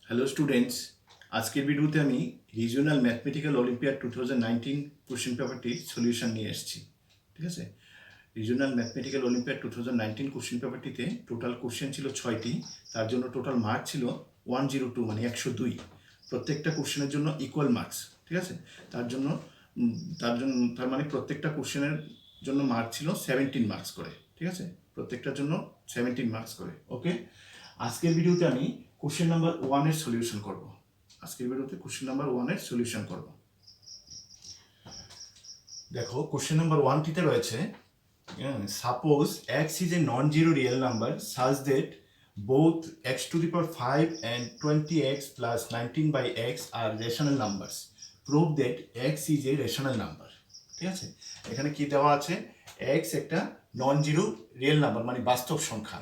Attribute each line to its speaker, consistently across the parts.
Speaker 1: Hello students, আজকের ভিডিওতে আমি রিজিওনাল ম্যাথমেটিক্যাল অলিম্পিয়াড 2019 কোশ্চেন পেপারটির সলিউশন নিয়ে এসেছি। ঠিক আছে, রিজিওনাল ম্যাথমেটিক্যাল অলিম্পিয়াড 2019 কোশ্চেন পেপারটিতে টোটাল কোশ্চেন ছিল 6টি। তার জন্য টোটাল মার্ক ছিল 102 মানে 102। প্রত্যেকটা কোশ্চেনের জন্য ইকুয়াল মার্কস। ঠিক আছে, তার জন্য তার মানে প্রত্যেকটা কোশ্চেনের জন্য মার্ক ছিল 17 মার্কস করে। ঠিক আছে, প্রত্যেকটার জন্য 17 মার্কস করে। ওকে, আজকের ভিডিওতে আমি কোশ্চেন নাম্বার 1-এর সলিউশন করব। দেখো, কোশ্চেন নাম্বার 1টিতে রয়েছে, suppose x is a non-zero real number such that both x to the power 5 and 20x plus 19 by x are rational numbers. Prove that x is a rational number. ঠিক আছে, এখানে কি দেওয়া আছে? x একটা non zero real number মানে বাস্তব সংখ্যা।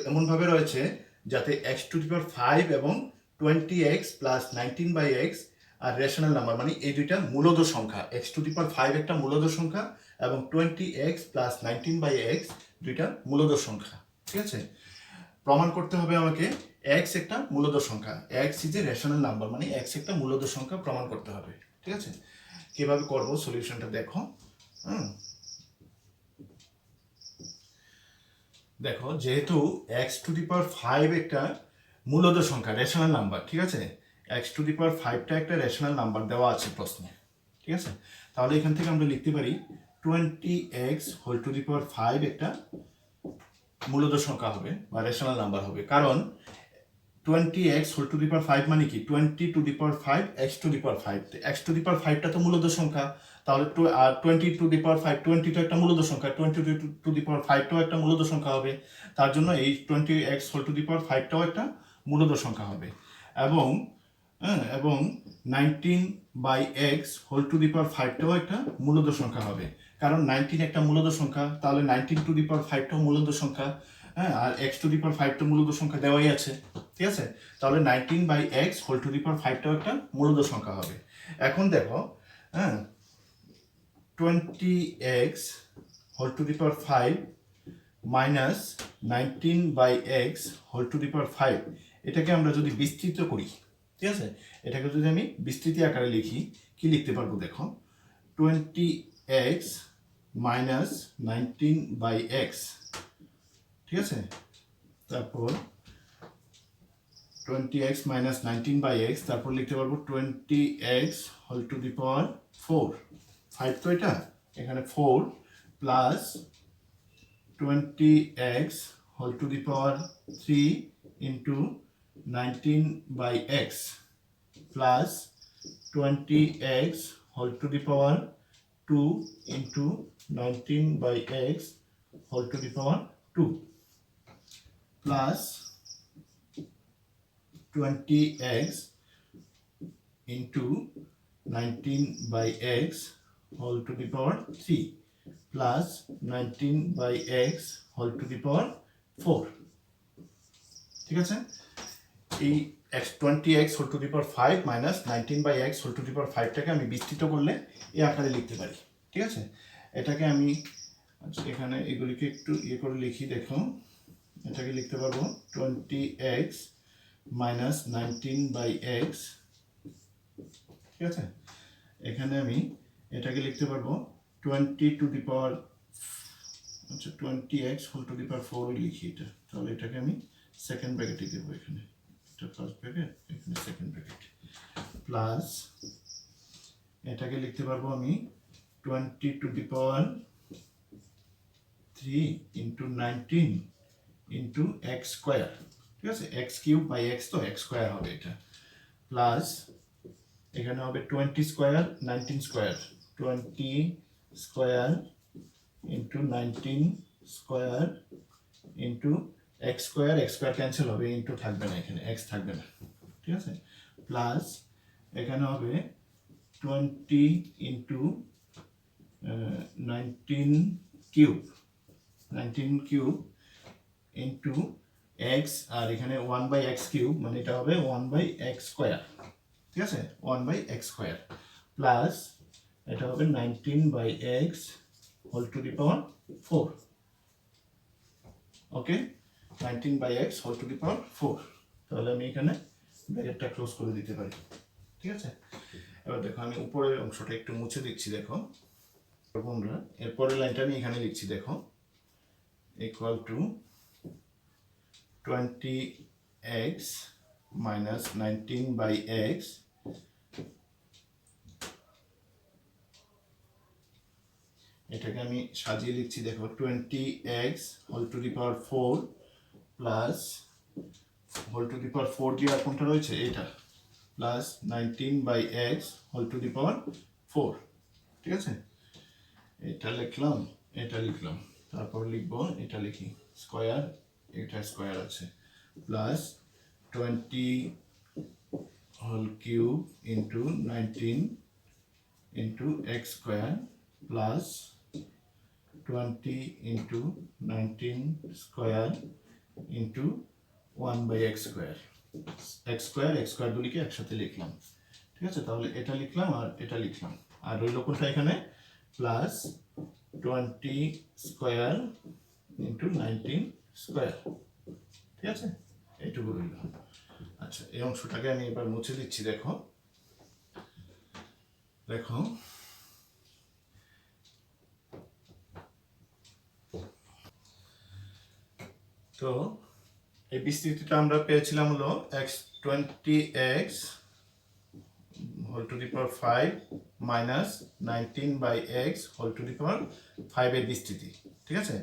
Speaker 1: এমনভাবে রয়েছে যাতে x to the power 5 এবং 20x plus 19 by x আর রেশনাল নাম্বার মানে এই দুইটা মূলদ সংখ্যা। x to the power 5 একটা মূলদ সংখ্যা এবং 20x plus 19 by x দুইটা মূলদ সংখ্যা। ঠিক আছে, প্রমাণ করতে হবে আমাকে x একটা মূলদ সংখ্যা, x is a rational number মানে x একটা মূলদ সংখ্যা প্রমাণ করতে হবে। ঠিক আছে, কিভাবে করব সলিউশনটা দেখো। দেখো, যেহেতু x টু দি পাওয়ার 5 একটা মূলদ সংখ্যা, রেশনাল নাম্বার, ঠিক আছে, x টু দি পাওয়ার 5টা একটা রেশনাল নাম্বার দেওয়া আছে প্রশ্নে। ঠিক আছে, তাহলে এখান থেকে আমরা লিখতে পারি 20x whole to the power 5 একটা মূলদ সংখ্যা হবে বা রেশনাল নাম্বার হবে। কারণ 20x whole to the power 5 মানে কি 20 to the power 5 x to the power 5, x to the power 5টা তো মূলদ সংখ্যা, তাহলে 20 টু দি পাওয়ার 5, 20 তো একটা মূলদ সংখ্যা, 20 টু দি পাওয়ার 5টাও একটা মূলদ সংখ্যা হবে। তার জন্য এই 20x whole to the power 5টাও একটা মূলদ সংখ্যা হবে। এবং 19 by x whole to the power 5টাও একটা মূলদ সংখ্যা হবে। কারণ 19 একটা মূলদ সংখ্যা, তাহলে 19 টু দি পাওয়ার 5টাও মূলদ সংখ্যা। আর x টু দি পাওয়ার 5টা মূলদ সংখ্যা দেওয়াই আছে। ঠিক আছে, তাহলে 19 by x whole to the power 5টাও একটা মূলদ সংখ্যা হবে। এখন দেখো, 20x whole to the power 5 minus 19 by x whole to the power 5, এটাকে আমরা যদি বিস্তৃত করি, ঠিক আছে, এটাকে যদি আমি বিস্তৃতি আকারে লিখি, কি লিখতে পারবো দেখো, 20x মাইনাস 19 বাই x। ঠিক আছে, তারপর 20x মাইনাস 19 বাই x, তারপর লিখতে পারবো 20x whole to the power 4, 5 তো এটা, এখানে 4 plus 20x whole to the power 3 into 19 by x plus 20x whole to the power 2 into 19 by x whole to the power 2 plus 20x into 19 by x whole to the power 3 plus 19 by x whole to the power 4। ঠিক আছে, এই 20x whole to the power 5 minus 19 by x whole to the power 5টাকে আমি বিস্তৃত করলে এই আকারে লিখতে পারি। ঠিক আছে, এটাকে আমি এখানে এগুলিকে একটু করে লিখি। দেখো, এটাকে লিখতে পারবো 20x মাইনাস 19 বাই এক্স। ঠিক আছে, এখানে আমি এটাকে লিখতে পারবো 20 to the power 20x whole to the power 4 লিখি এটা, তাহলে এটাকে আমি সেকেন্ড ব্র্যাকেটে দেবো, এখানে এটা ফার্স্ট ব্র্যাকেট, এখানে সেকেন্ড ব্র্যাকেট, প্লাস এটাকে লিখতে পারবো আমি 20 to the power 3 into 19 into x square. ঠিক আছে, এক্স কিউব বাই এক্স তো এক্স স্কোয়ার হবে এটা, প্লাস এখানে হবে 20 square 19 square, 20 square into 19 square into x square cancel হবে, ইন্টু থাকবে না, এখানে এক্স থাকবে না। ঠিক আছে, প্লাস এখানে হবে 20 ইন্টু 19 কিউব ইন্টু এক্স, আর এখানে 1 বাই এক্স কিউব মানে এটা হবে 1 বাই এক্স স্কোয়ার। ঠিক আছে, 1 বাই এক্স স্কোয়ার, প্লাস এটা হবে 19 by x whole to the power 4। Okay, 19 by x whole to the power 4, তাহলে আমি এখানে ব্র্যাকেটটা ক্লোজ করে দিতে পারি, ঠিক আছে। এবার দেখো আমি উপরের অংশটা একটু মুছে দিচ্ছি, দেখো আমরা এরপরের লাইনটা আমি এখানে লিখছি, দেখো equal to 20x minus 19 by x এটাকে আমি সাজিয়ে লিখছি, দেখো 20x whole to the power 4 plus whole to the power 4 দিয়ে আর কোনটা রয়েছে এটা, plus 19 by x whole to the power 4, ঠিক আছে। এটা লিখলাম, এটা লিখলাম, তারপর লিখবো, এটা লিখি স্কোয়ার, এটা স্কোয়ার আছে, plus 20 whole cube into 19 into x square plus 20 into 19 square into 1 by x square. X square দুলিকে একসাথে লিখলাম, ঠিক আছে। তাহলে এটা লিখলাম আর এটা লিখলাম, আর রইল কোনটা এখানে, প্লাস 20 স্কোয়ার ইন্টু 19 স্কোয়ার, ঠিক আছে, এইটুকু রইল। আচ্ছা, এই অংশটাকে আমি এবার মুছে দিচ্ছি, দেখো দেখো তো এই বিস্তৃতিটা আমরা পেয়েছিলাম হলো x20x whole to the power 5 minus 19 by x whole to the power 5 এর বিস্তৃতি, ঠিক আছে।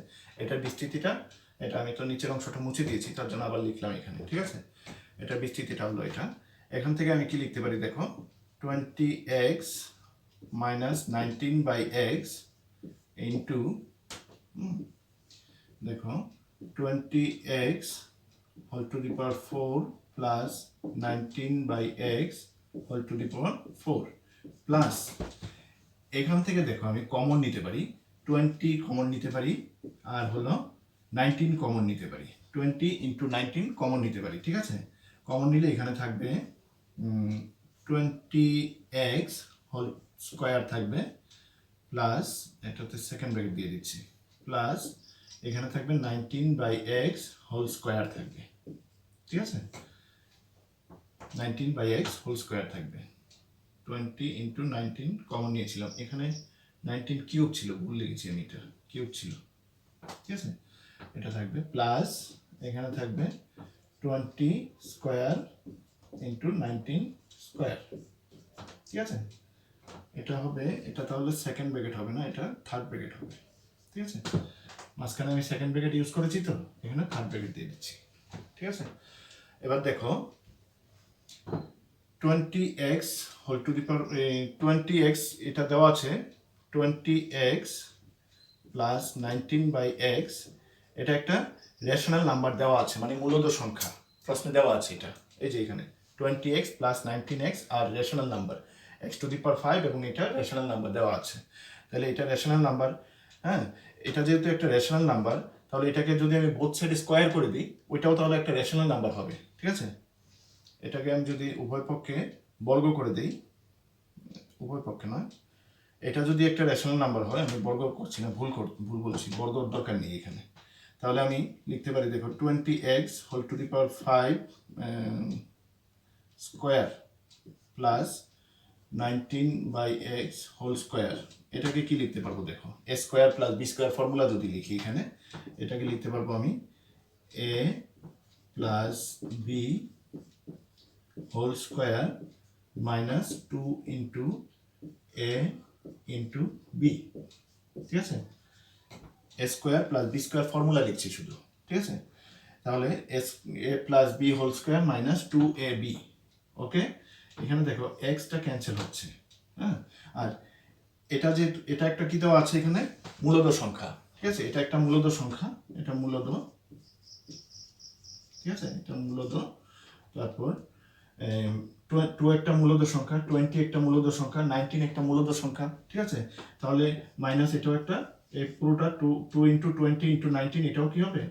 Speaker 1: এটার বিস্তৃতিটা, এটা আমি তো নিচের অংশটা মুছে দিয়েছি, তার জন্য আবার লিখলাম এখানে, ঠিক আছে। এটার বিস্তৃতিটা হলো এটা। এখান থেকে আমি কি লিখতে পারি, দেখো 20x minus 19 by x into, দেখো 20x whole to the power 4 plus 19 by x whole to the power 4 plus, এখান থেকে দেখো আমি কমন নিতে পারি, 20 কমন নিতে পারি, আর হলো 19 কমন নিতে পারি, 20 ইন্টু 19 কমন নিতে পারি, ঠিক আছে। কমন নিলে এখানে থাকবে 20x হোল স্কোয়ার থাকবে, প্লাস এটাতে সেকেন্ড ব্র্যাকেট দিয়ে দিচ্ছি, প্লাস এখানে থাকবে 19 বাই এক্স হোল স্কোয়ার থাকবে, ঠিক আছে। 19 বাই এক্স হোল স্কোয়ার থাকবে, 20 ইন্টু 19 কমন নিয়েছিলাম, এখানে 19 কিউব ছিল, ভুল লিখেছি আমি, এটা কিউব ছিল, ঠিক আছে। এটা থাকবে প্লাস এখানে থাকবে 20 স্কোয়ার ইন্টু 19 স্কোয়ার, ঠিক আছে। এটা হবে, এটা তাহলে সেকেন্ড ব্র্যাকেট হবে না, এটা থার্ড ব্র্যাকেট হবে, ঠিক আছে। মাঝখানে আমি সেকেন্ড ব্র্যাকেট ইউজ করেছি, তো এখানে থার্ড ব্র্যাকেট দিয়ে দিচ্ছি, ঠিক আছে। এবার দেখো 20x whole to the power 20x এটা দেওয়া আছে, 20x প্লাস 19 বাই এক্স, এটা একটা রেশনাল নাম্বার দেওয়া আছে, মানে মূলদ সংখ্যা প্রশ্নে দেওয়া আছে এটা, এই যে এখানে 20x প্লাস 19x আর rational number x to the power 5, এবং এটা রেশনাল নাম্বার দেওয়া আছে। তাহলে এটা রেশনাল নাম্বার, হ্যাঁ, এটা যেহেতু একটা রেশনাল নাম্বার, তাহলে এটাকে যদি আমি বোথ সাইড স্কোয়ার করে দিই, ওইটাও তাহলে একটা রেশনাল নাম্বার হবে, ঠিক আছে। এটাকে আমি যদি উভয় পক্ষে বর্গ করে দিই, উভয় পক্ষে নয়, এটা যদি একটা রেশনাল নাম্বার হয়, আমি বর্গ করছি না, ভুল বলছি, বর্গর দরকার নেই এখানে। তাহলে আমি লিখতে পারি, দেখো 20x whole to the power 5 square plus 19 by x whole square, এটাকে কি লিখতে পারবো, দেখো a square plus b square formula যদি লিখি এখানে, এটাকে লিখতে পারবো আমি a plus b whole square minus 2 into a into b, ঠিক আছে। A square plus b square formula লিখছি শুধু, ঠিক আছে। তাহলে a plus b whole square minus 2ab, okay. এখানে দেখো এক্সটা ক্যান্সেল হচ্ছে, হ্যাঁ, আর এটা যে এটা একটা কি দেওয়া আছে এখানে, মূলদ সংখ্যা, ঠিক আছে। এটা একটা মূলদ সংখ্যা, এটা মূলদ, ঠিক আছে, এটা মূলদ। তারপর 2 একটা মূলদ সংখ্যা, 20 একটা মূলদ সংখ্যা, 19 একটা মূলদ সংখ্যা, ঠিক আছে। তাহলে মাইনাস এটাও একটা, এই পুরোটা 2 ইন্টু 20 ইন্টু 19, এটাও কি হবে,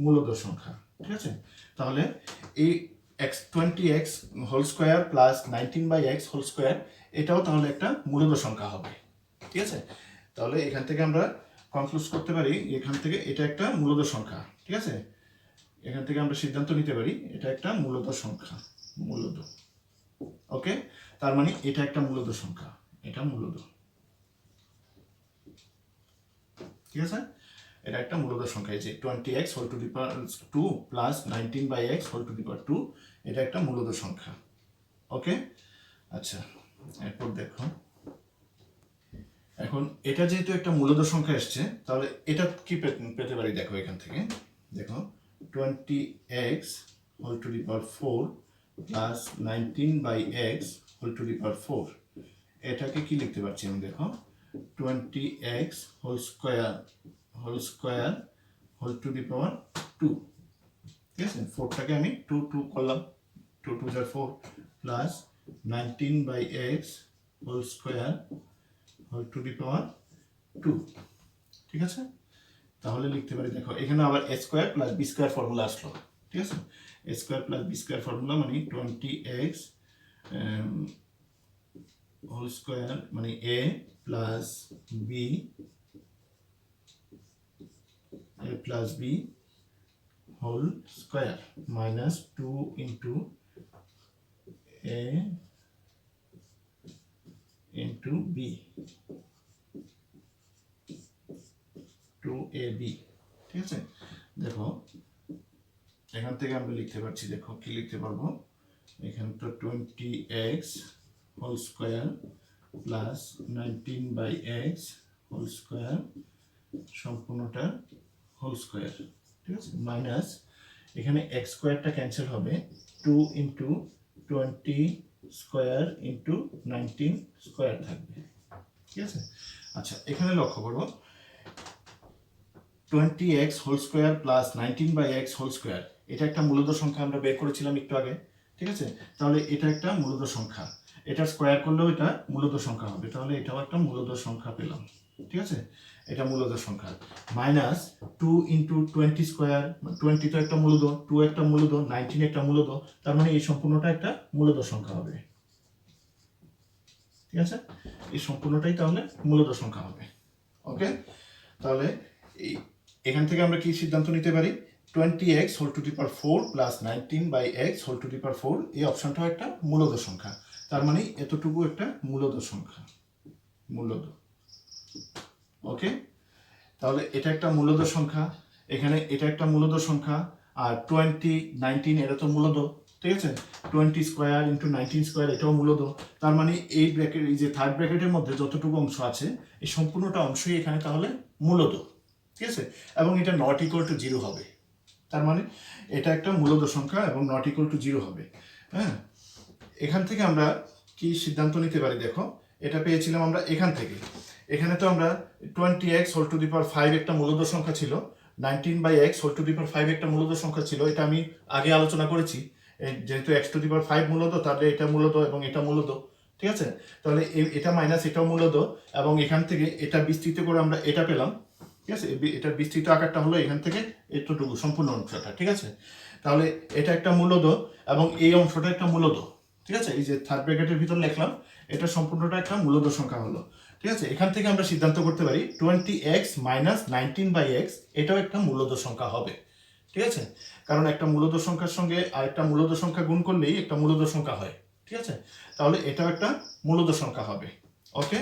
Speaker 1: মূলদ সংখ্যা, ঠিক আছে। তাহলে এই x20x whole square plus 19 by x whole square, এটাও তাহলে একটা মূলদ সংখ্যা হবে, ঠিক আছে। তাহলে এখান থেকে আমরা কনক্লুড করতে পারি, এখান থেকে এটা একটা মূলদ সংখ্যা, ঠিক আছে। এখান থেকে আমরা সিদ্ধান্ত নিতে পারি এটা একটা মূলদ সংখ্যা, মূলদ। ওকে, তার মানে এটা একটা মূলদ সংখ্যা, এটা মূলদ, ঠিক আছে। এটা একটা মূলদ সংখ্যা, এই যে 20x whole to the power 2 plus 19/x whole to the power 2, এটা একটা মূলদ সংখ্যা। ওকে, আচ্ছা এরপর দেখো, এখন এটা যেহেতু একটা মূলদ সংখ্যা এসছে, তাহলে এটা কি পেতে পারি দেখো এখান থেকে, দেখো 20x whole to the power 4 plus 19/x whole to the power 4, এটাকে কি লিখতে পারছি আমি, দেখো 20x whole square whole to the power 2, ঠিক আছে। 4টাকে আমি 2 করলাম, 2 2 যা 4 plus 19/x whole square whole to the power 2, ঠিক আছে। তাহলে লিখতে পারি, দেখো এখানে আবার a square plus b square formula আসলো, ঠিক আছে। a square plus b square formula মানে 20x হোল স্কোয়ার মানে a plus b whole square minus 2 into a into b, 2ab, ঠিক আছে। দেখো এখান থেকে আমরা লিখতে পারছি, দেখো কি লিখতে পারবো, এখানে তো 20x whole square plus 19/x whole square সম্পূর্ণটা হোল স্কোয়ার, ঠিক আছে, মাইনাস এখানে x স্কোয়ারটা ক্যান্সেল হবে, 2 ইন্টু 20 স্কোয়ার ইন্টু 19 স্কোয়ার থাকবে, ঠিক আছে। আচ্ছা এখানে লক্ষ্য করো, 20x whole square plus 19/x whole square, এটা একটা মূলদ সংখ্যা আমরা বের করেছিলাম একটু আগে, ঠিক আছে। তাহলে এটা একটা মূলদ সংখ্যা, এটা স্কোয়ার করলেও এটা মূলদ সংখ্যা হবে, তাহলে এটাও একটা মূলদ সংখ্যা পেলাম, ঠিক আছে। এটা মূলদ সংখ্যা, মাইনাস 2 ইন্টু 20 স্কোয়ার, 20 তো একটা মূলদ, 2 একটা মূলদ, 19 একটা মূলদ, তার মানে এই সম্পূর্ণটা একটা মূলদ সংখ্যা হবে, ঠিক আছে। এই সম্পূর্ণটাই তাহলে মূলদ সংখ্যা হবে। ওকে, তাহলে এখান থেকে আমরা কি সিদ্ধান্ত নিতে পারি, 20x whole to the power 4 plus 19/x whole to the power 4, এই অপশনটাও একটা মূলদ সংখ্যা, তার মানে এতটুকু একটা মূলদ সংখ্যা, মূলদ। ওকে, তাহলে এটা একটা মূলদ সংখ্যা, এখানে এটা একটা মূলদ সংখ্যা, আর 20 19 এটা তো মূলদ, ঠিক আছে। 20 স্কোয়ার ইন্টু 19 স্কোয়ার এটাও মূলদ, তার মানে এই ব্র্যাকেট, এই যে থার্ড ব্র্যাকেটের মধ্যে যতটুকু অংশ আছে এই সম্পূর্ণটা অংশই এখানে তাহলে মূলদ, ঠিক আছে। এবং এটা নট ইকুয়াল টু 0 হবে, তার মানে এটা একটা মূলদ সংখ্যা এবং নট ইকুয়াল টু 0 হবে। হ্যাঁ, এখান থেকে আমরা কি সিদ্ধান্ত নিতে পারি, দেখো এটা পেয়েছিলাম আমরা এখান থেকে, এখানে তো আমরা 20x whole to the power 5 একটা মূলদ সংখ্যা ছিল, 19/x whole to the power 5 একটা মূলদ সংখ্যা ছিল, এটা আমি আগে আলোচনা করেছি, যেহেতু x টু দি পাওয়ার 5 মূলদ, তাহলে এটা মূলদ এবং এটা মূলদ, ঠিক আছে। তাহলে এটা মাইনাস এটাও মূলদ, এবং এখান থেকে এটা বিস্তৃত করে আমরা এটা পেলাম, ঠিক আছে। এটার বিস্তৃত আকারটা হলো এখান থেকে এতটুকু সম্পূর্ণ অংশটা, ঠিক আছে। তাহলে এটা একটা মূলদ এবং এই অংশটা একটা মূলদ, ঠিক আছে। এই যে থার্ড ব্র্যাকেটের ভিতর লিখলাম, এটা সম্পূর্ণটা একটা মূলদ সংখ্যা হলো, ঠিক আছে। এখান থেকে আমরা সিদ্ধান্ত করতে পারি 20x মাইনাস 19/x এটাও একটা মূলদ সংখ্যা হবে, ঠিক আছে। কারণ একটা মূলদ সংখ্যার সঙ্গে আরেকটা মূলদ সংখ্যা গুণ করলেই একটা মূলদ সংখ্যা হয়, ঠিক আছে। তাহলে এটাও একটা মূলদ সংখ্যা হবে। ওকে,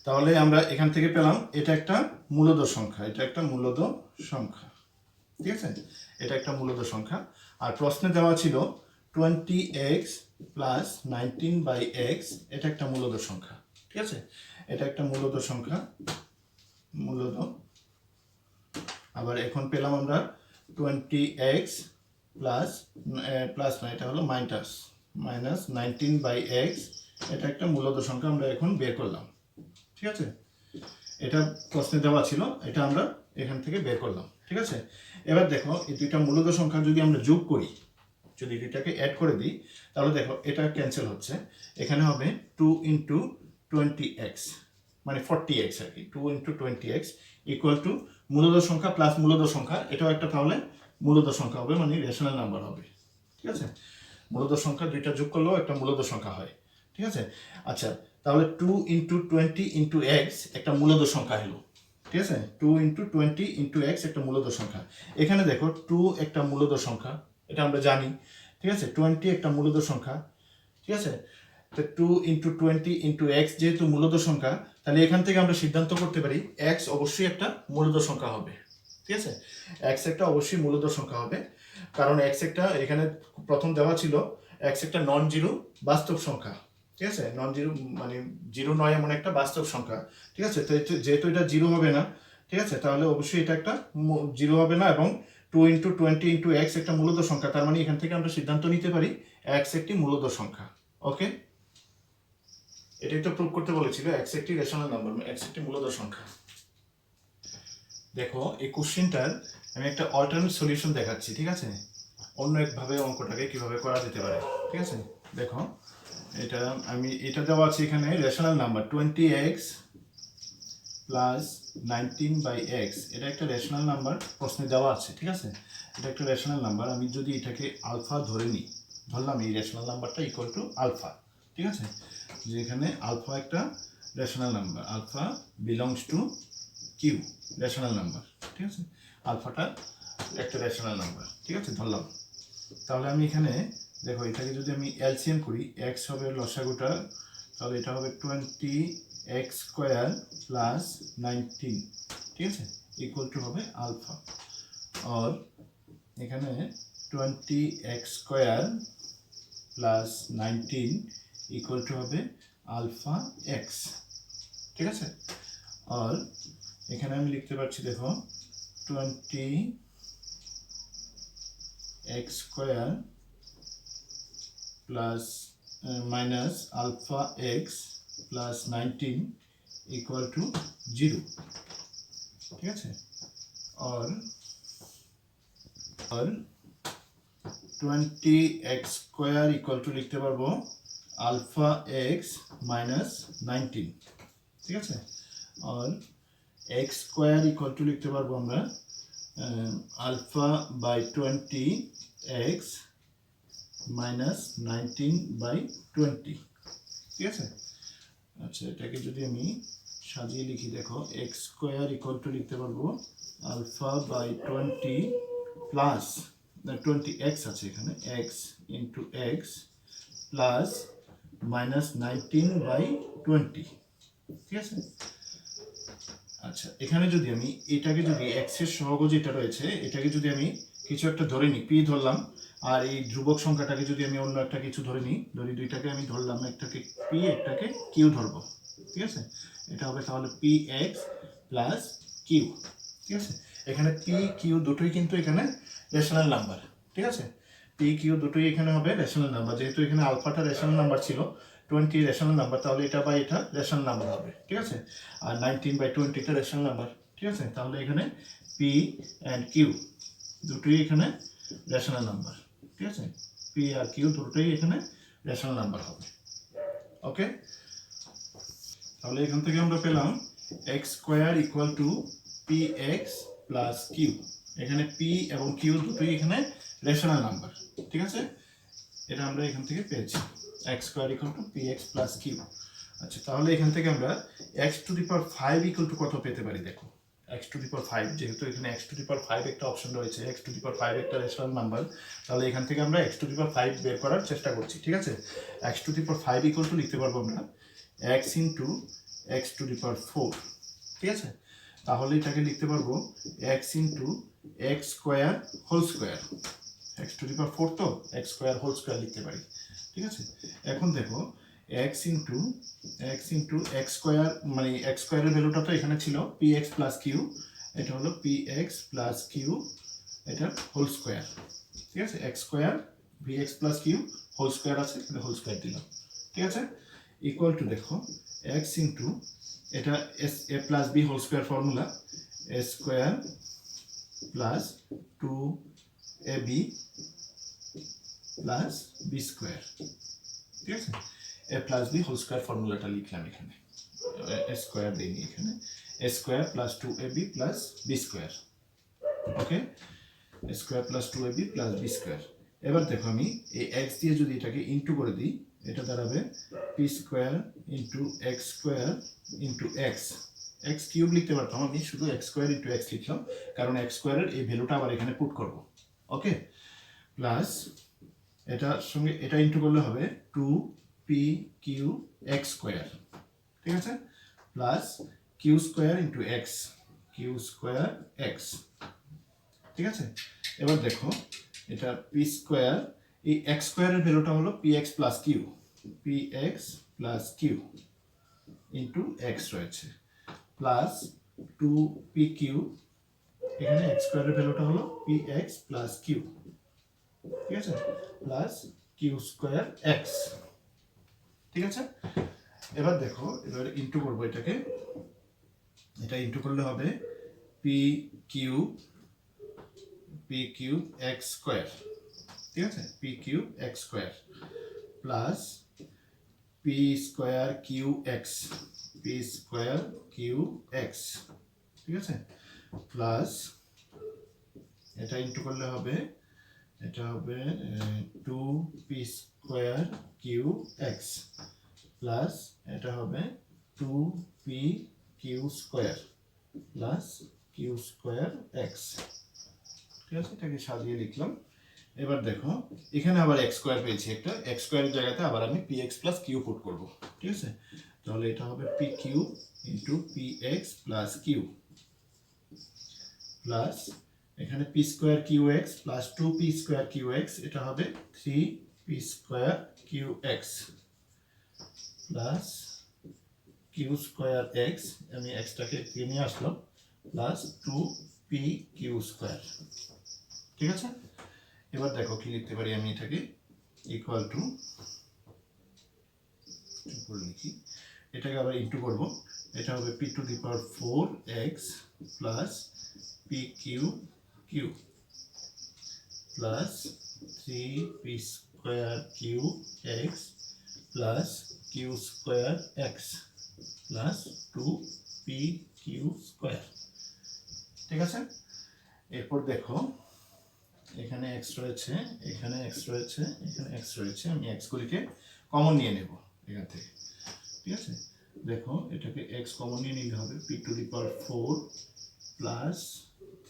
Speaker 1: তাহলে আমরা এখান থেকে পেলাম এটা একটা মূলদ সংখ্যা, এটা একটা মূলদ সংখ্যা, ঠিক আছে। এটা একটা মূলদ সংখ্যা, আর প্রশ্নে দেওয়া ছিল 20x প্লাস 19/x, এটা একটা মূলদ সংখ্যা, ঠিক আছে। এটা একটা মূলদ সংখ্যা, মূলদ। আবার এখন পেলাম আমরা 20x প্লাস প্লাস না, এটা হলো মাইনাস 19/x, এটা একটা মূলদ সংখ্যা আমরা এখন বের করলাম, ঠিক আছে। এটা প্রশ্নে দেওয়া ছিল, এটা আমরা এখান থেকে বের করলাম, ঠিক আছে। এবার দেখো এই দুইটা মূলদ সংখ্যা যদি আমরা যোগ করি, যদি এটাকে অ্যাড করে দিই, তাহলে দেখো এটা ক্যান্সেল হচ্ছে, এখানে হবে 2 ইন্টু 20x মানে 40x আর কি, 2 ইন্টু 20x ইকুয়াল টু মূলদ সংখ্যা প্লাস মূলদ সংখ্যা, এটাও একটা তাহলে মূলদ সংখ্যা হবে, মানে রেশনাল নাম্বার হবে, ঠিক আছে। মূলদ সংখ্যা দুইটা যোগ করলেও একটা মূলদ সংখ্যা হয়, ঠিক আছে। আচ্ছা, তাহলে 2 ইন্টু 20 ইন্টু x একটা মূলদ সংখ্যা হলো, ঠিক আছে। 2 ইন্টু 20 ইন্টু x একটা মূলদ সংখ্যা, এখানে দেখো 2 একটা মূলদ সংখ্যা, এটা আমরা জানি, ঠিক আছে। 20 একটা মূলদ সংখ্যা, ঠিক আছে। তো 2 ইন্টু 20 ইন্টু এক্স যেহেতু মূলদ সংখ্যা, তাহলে এখান থেকে আমরা সিদ্ধান্ত করতে পারি এক্স অবশ্যই একটা মূলদ সংখ্যা হবে, ঠিক আছে। এক্স একটা অবশ্যই মূলদ সংখ্যা হবে, কারণ এক্স একটা এখানে প্রথম দেওয়া ছিল এক্স একটা নন জিরো বাস্তব সংখ্যা, ঠিক আছে। নন জিরো মানে জিরো নয় এমন একটা বাস্তব সংখ্যা, ঠিক আছে। তো যেহেতু এটা জিরো হবে না, ঠিক আছে, তাহলে অবশ্যই এটা একটা জিরো হবে না, এবং 2 ইন্টু 20 ইন্টু এক্স একটা মূলদ সংখ্যা, তার মানে এখান থেকে আমরা সিদ্ধান্ত নিতে পারি এক্স একটি মূলদ সংখ্যা। ওকে, এটাই তো প্রুভ করতে বলেছিল এক্স একটি রেশনাল নাম্বার, এক্স একটি মূলদ সংখ্যা। দেখো এই কোশ্চেনটার আমি একটা অল্টারনেট সলিউশন দেখাচ্ছি, ঠিক আছে, অন্য একভাবে অঙ্কটাকে কিভাবে করা যেতে পারে, ঠিক আছে। দেখো এটা দেওয়া আছে এখানে rational number 20x plus 19/x, এটা একটা রেশনাল নাম্বার প্রশ্নে দেওয়া আছে, ঠিক আছে। এটা একটা রেশনাল নাম্বার, আমি যদি এটাকে আলফা ধরে নিই, ধরলাম এই রেশনাল নাম্বারটা ইকুয়াল টু আলফা, ঠিক আছে, যে এখানে আলফা একটা rational number, alpha belongs to Q rational number, ঠিক আছে, আলফাটা একটা রেশনাল নাম্বার, ঠিক আছে, ধরলাম। তাহলে আমি এখানে দেখো এটাকে যদি আমি এলসিএম করি, এক্স হবে লসাগুটা, তাহলে এটা হবে 20x² প্লাস 19, ঠিক আছে, ইকুয়াল টু হবে আলফা। আর এখানে 20x² প্লাস 19 ইকুয়াল টু হবে আলফা এক্স, ঠিক আছে। আর এখানে আমি লিখতে পারছি দেখো 20x² plus minus alpha x plus 19 equal to 0, ঠিক আছে। আর 20x² ইকুয়াল টু লিখতে পারবো আলফা এক্স মাইনাস 19, ঠিক আছে। আর x² ইকুয়াল টু লিখতে পারবো আমরা আলফা বাই 20x মাইনাস 19/20, ঠিক আছে। আচ্ছা, এটাকে যদি আমি সাজিয়ে লিখি, দেখো x² ইকুয়াল টু লিখতে পারবো আলফা বাই 20 প্লাস 20x আছে এখানে, x into x plus minus 19/20, ঠিক আছে। আচ্ছা, এখানে যদি আমি এটাকে যদি এক্স এর সহগ যেটা রয়েছে এটাকে যদি আমি কিছু একটা ধরে নিই, পি ধরলাম, আর এই ধ্রুবক সংখ্যাটাকে যদি আমি অন্য একটা কিছু ধরে নিই, ধরি দুইটাকে আমি ধরলাম, একটাকে পি একটাকে কিউ ধরবো, ঠিক আছে। এটা হবে তাহলে পি এক্স প্লাস কিউ, ঠিক আছে। এখানে পি কিউ দুটোই কিন্তু এখানে রেশনাল নাম্বার, ঠিক আছে। পি কিউ দুটোই এখানে হবে রেশনাল নাম্বার, যেহেতু এখানে আলফাটা রেশনাল নাম্বার ছিল, 20 রেশনাল নাম্বার, তাহলে এটা বা এটা রেশনাল নাম্বার হবে, ঠিক আছে। আর 19/20 রেশনাল নাম্বার, ঠিক আছে। তাহলে এখানে পি অ্যান্ড কিউ দুটোই এখানে রেশনাল নাম্বার, ঠিক আছে। পি আর কিউ দুটোই এখানে রেশনাল নাম্বার হবে। ওকে, তাহলে এখান থেকে আমরা পেলাম x² equal to p x plus q, এখানে পি এবং কিউ দুটোই এখানে রেশনাল নাম্বার, ঠিক আছে। এটা আমরা এখান থেকে পেয়েছি x² equal to p x plus q. আচ্ছা, তাহলে এখান থেকে আমরা x⁵ ইকুয়াল টু কত পেতে পারি, দেখো x⁵, যেহেতু এখানে x⁵ একটা অপশন রয়েছে, x⁵ একটা রেশনাল নাম্বার, তাহলে এখান থেকে আমরা x⁵ বের করার চেষ্টা করছি, ঠিক আছে। x⁵ ইকুয়াল টু লিখতে পারবো আমরা x ইন্টু x⁴, ঠিক আছে। তাহলে এটাকে লিখতে পারবো x into x² whole square, x⁴ তো x² হোল স্কোয়ার লিখতে পারি, ঠিক আছে। এখন দেখো x ইন্টু x² মানে x² এর ভ্যালুটা তো এখানে ছিল px প্লাস কিউ, এটা হলো px প্লাস কিউ, এটা হোল স্কোয়ার, ঠিক আছে। x² vx plus q whole square আছে, এটা হোল স্কোয়ার দিলাম, ঠিক আছে, ইকুয়াল টু দেখো x ইন্টু এটা a plus b whole square formula, a² plus 2ab plus b², ঠিক আছে। a plus b whole square ফর্মুলাটা লিখলাম এখানে, স্কোয়ার দিইনি এখানে, a² plus 2ab plus b², okay, a² plus 2ab plus b²। এবার দেখো আমি এই x দিয়ে যদি এটাকে ইন্টু করে দিই, এটা দাঁড়াবে p² into x² into x cube লিখতে পারতাম, আমি শুধু x² ইন্টু x লিখলাম, কারণ x² এর এই ভ্যালুটা আবার এখানে পুট করব, ওকে। প্লাস এটার সঙ্গে এটা ইন্টু করলে হবে 2p/q(x) স্কয়ার, ঠিক আছে, plus q square into x, q square x, ঠিক আছে। এবার দেখো এটা পি স্কয়ার, এই এক্স স্কয়ারের ভ্যালুটা হলো px plus q, px plus q into x রয়েছে, প্লাস 2pq, এখানে এক্স স্কয়ারের ভ্যালুটা হলো px প্লাস কিউ, ঠিক আছে, প্লাস কিউ স্কয়ার এক্স, ঠিক আছে। এবার দেখো এবার ইন্টু করবো এটাকে, এটা ইন্টু করলে হবে p কিউব x স্কয়ার, ঠিক আছে, p cube x square plus p square q x, p square q x, ঠিক আছে, প্লাস এটা ইন্টু করলে হবে, এটা হবে 2p square q x plus এটা হবে 2p q square plus q square x, ঠিক আছে, এটাকে সাজিয়ে লিখলাম। এবার দেখো এখানে আবার এক্স স্কয়ার পেয়েছি, একটা এক্স স্কয়ারের জায়গাতে আবার আমি px প্লাস কিউ পুট করব, ঠিক আছে, তাহলে এটা হবে p q into px plus q plus এখানে p square q x plus 2p square q x, এটা হবে 3p square q x plus q square x, আমি এক্সটাকে নিয়ে আসলাম, প্লাস 2p কিউ স্কয়ার, ঠিক আছে। এবার দেখো কি লিখতে পারি আমি, এটাকে ইকুয়াল টু লিখি, এটাকে আবার ইন্টু করব, এটা হবে p to the power 4x plus p q q plus 3p square q x plus q square x plus 2p q square, ঠিক আছে। এরপর দেখো এখানে এক্স রয়েছে, এখানে এক্স রয়েছে, এখানে এক্স রয়েছে, আমি এক্স গুলিকে কমন নিয়ে নেব এখান থেকে, ঠিক আছে। দেখো এটাকে এক্স কমন নিয়ে নিতে হবে, p to the power 4 plus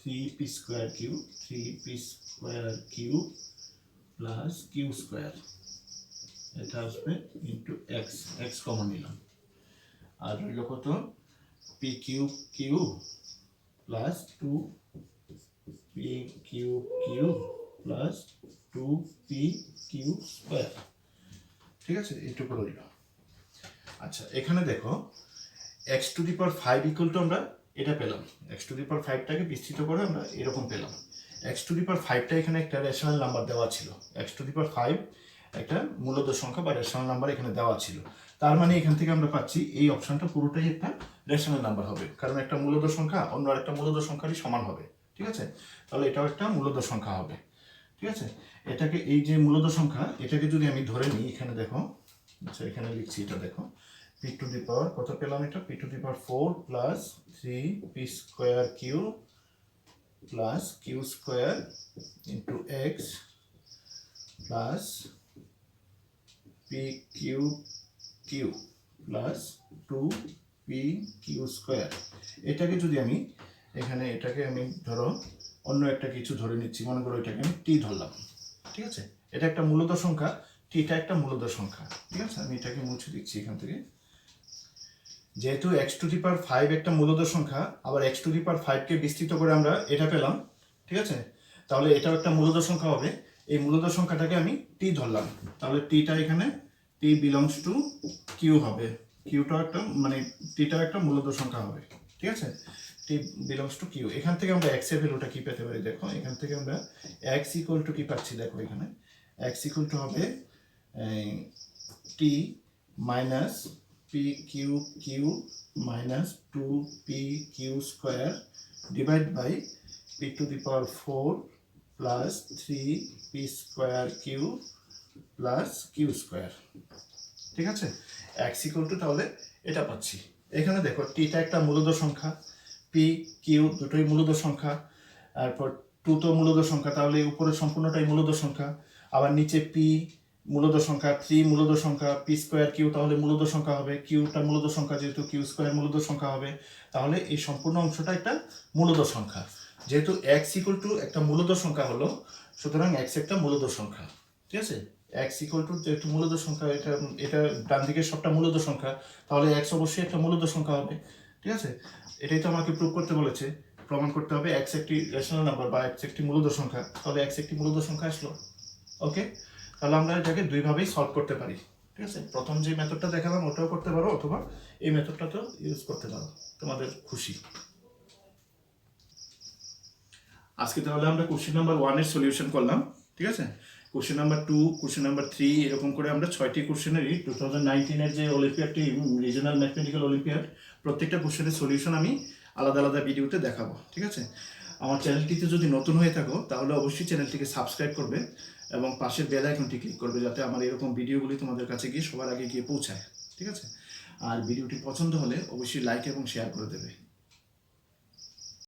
Speaker 1: 3p square q, 3p square q plus q square, এটা আসবে ইন্টু এক্স, এক্স কমন নিলাম, আর রইল কত p cube q plus 2p cube q plus 2p q square, ঠিক আছে, এইটুকু রইল। আচ্ছা এখানে দেখো x to the power 5 equal to আমরা এটা পেলাম, x টু দি পাওয়ার 5টাকে বিস্তৃত করে আমরা এরকম পেলাম, x টু দি পাওয়ার 5টা এখানে একটা রেশনাল নাম্বার দেওয়া ছিল, x টু দি পাওয়ার 5 একটা মূলদ সংখ্যা বা রেশনাল নাম্বার এখানে দেওয়া ছিল, তার মানে এখান থেকে আমরা পাচ্ছি এই অপশনটা পুরোটাই একটা রেশনাল নাম্বার হবে, কারণ একটা মূলদ সংখ্যা অন্য আরেকটা মূলদ সংখ্যারই সমান হবে, ঠিক আছে, তাহলে এটাও একটা মূলদ সংখ্যা হবে, ঠিক আছে। এটাকে এই যে মূলদ সংখ্যা এটাকে যদি আমি ধরে নিই, এখানে দেখো, আচ্ছা এখানে লিখছি, এটা দেখো p টু দি পাওয়ার কত পেলাম, এটা p to the power 4 plus 3p square q plus q square into x plus p q q plus 2p q square, এটাকে যদি আমি এখানে এটাকে আমি ধরো অন্য একটা কিছু ধরে নিচ্ছি, মনে করো এটাকে আমি টি ধরলাম, ঠিক আছে, এটা একটা মূলদ সংখ্যা, টিটা একটা মূলদ সংখ্যা, ঠিক আছে, আমি এটাকে মুছে দিচ্ছি এখান থেকে, যেহেতু x টু দি পাওয়ার 5 একটা মূলদ সংখ্যা, আবার x টু দি পাওয়ার 5 কে বিস্তৃত করে আমরা এটা পেলাম, ঠিক আছে, তাহলে এটাও একটা মূলদ সংখ্যা হবে, এই মূলদ সংখ্যাটাকে আমি টি ধরলাম, তাহলে টিটা এখানে t বিলংস টু কিউ হবে, কিউটা একটা মানে টিটা একটা মূলদ সংখ্যা হবে, ঠিক আছে, t বিলংস টু কিউ। এখান থেকে আমরা x এর ভ্যালুটা কি পেতে পারি, দেখো এখান থেকে আমরা x ইকুয়াল টু কি পাচ্ছি, দেখো এখানে x ইকুয়াল টু হবে t minus p q q minus 2p q square divide by p to the power 4 plus 3p square q plus q square, ঠিক আছে, x ইকুয়াল টু তাহলে এটা পাচ্ছি। এখানে দেখো টিটা একটা মূলদ সংখ্যা, p কিউ দুটোই মূলদ সংখ্যা, তারপর 2 তো মূলদ সংখ্যা, তাহলে উপরে সম্পূর্ণটাই মূলদ সংখ্যা, আবার নিচে p মূলদ সংখ্যা, 3 মূলদ সংখ্যা, p স্কয়ার কিউ তাহলে মূলদ সংখ্যা হবে, কিউটা মূলদ সংখ্যা যেহেতু কিউ স্কয়ার মূলদ সংখ্যা হবে, তাহলে এই সম্পূর্ণ অংশটা একটা মূলদ সংখ্যা, যেহেতু x ইকুয়াল টু একটা মূলদ সংখ্যা হলো, সুতরাং এক্স একটা মূলদ সংখ্যা, ঠিক আছে। এক্স ইকুয়াল টু যেহেতু মূলদ সংখ্যা, এটা এটা ডান দিকের সবটা মূলদ সংখ্যা, তাহলে এক্স অবশ্যই একটা মূলদ সংখ্যা হবে, ঠিক আছে। এটাই তো আমাকে প্রুভ করতে বলেছে, প্রমাণ করতে হবে এক্স একটি রেশনাল নাম্বার বা এক্স একটি মূলদ সংখ্যা, তাহলে এক্স একটি মূলদ সংখ্যা আসলো। ওকে, তাহলে আমরা এটাকে দুইভাবেই সলভ করতে পারি, ঠিক আছে। প্রথম যে মেথডটা দেখালাম ওটাও করতে পারো, অথবা এই মেথডটাতেও ইউজ করতে পারো, তোমাদের খুশি। আজকে তাহলে আমরা কোশ্চেন নাম্বার 1 এর সলিউশন করলাম, ঠিক আছে। কোশ্চেন নাম্বার 2, কোশ্চেন নাম্বার 3 এরকম করে আমরা 6টি কোশ্চেনেরই 2019 এর যে অলিম্পিয়াডটি, রিজনাল ম্যাথমেটিক্যাল অলিম্পিয়াড, প্রত্যেকটা কোশ্চেনের সলিউশন আমি আলাদা আলাদা ভিডিওতে দেখাবো, ঠিক আছে। আমার চ্যানেলটিতে যদি নতুন হয়ে থাকো তাহলে অবশ্যই চ্যানেলটিকে সাবস্ক্রাইব করবে এবং পাশের বেল আইকনটি ক্লিক করবে, যাতে আমার এরকম ভিডিওগুলি তোমাদের কাছে গিয়ে সবার আগে গিয়ে পৌঁছায়, ঠিক আছে। আর ভিডিওটি পছন্দ হলে অবশ্যই লাইক এবং শেয়ার করে দেবে।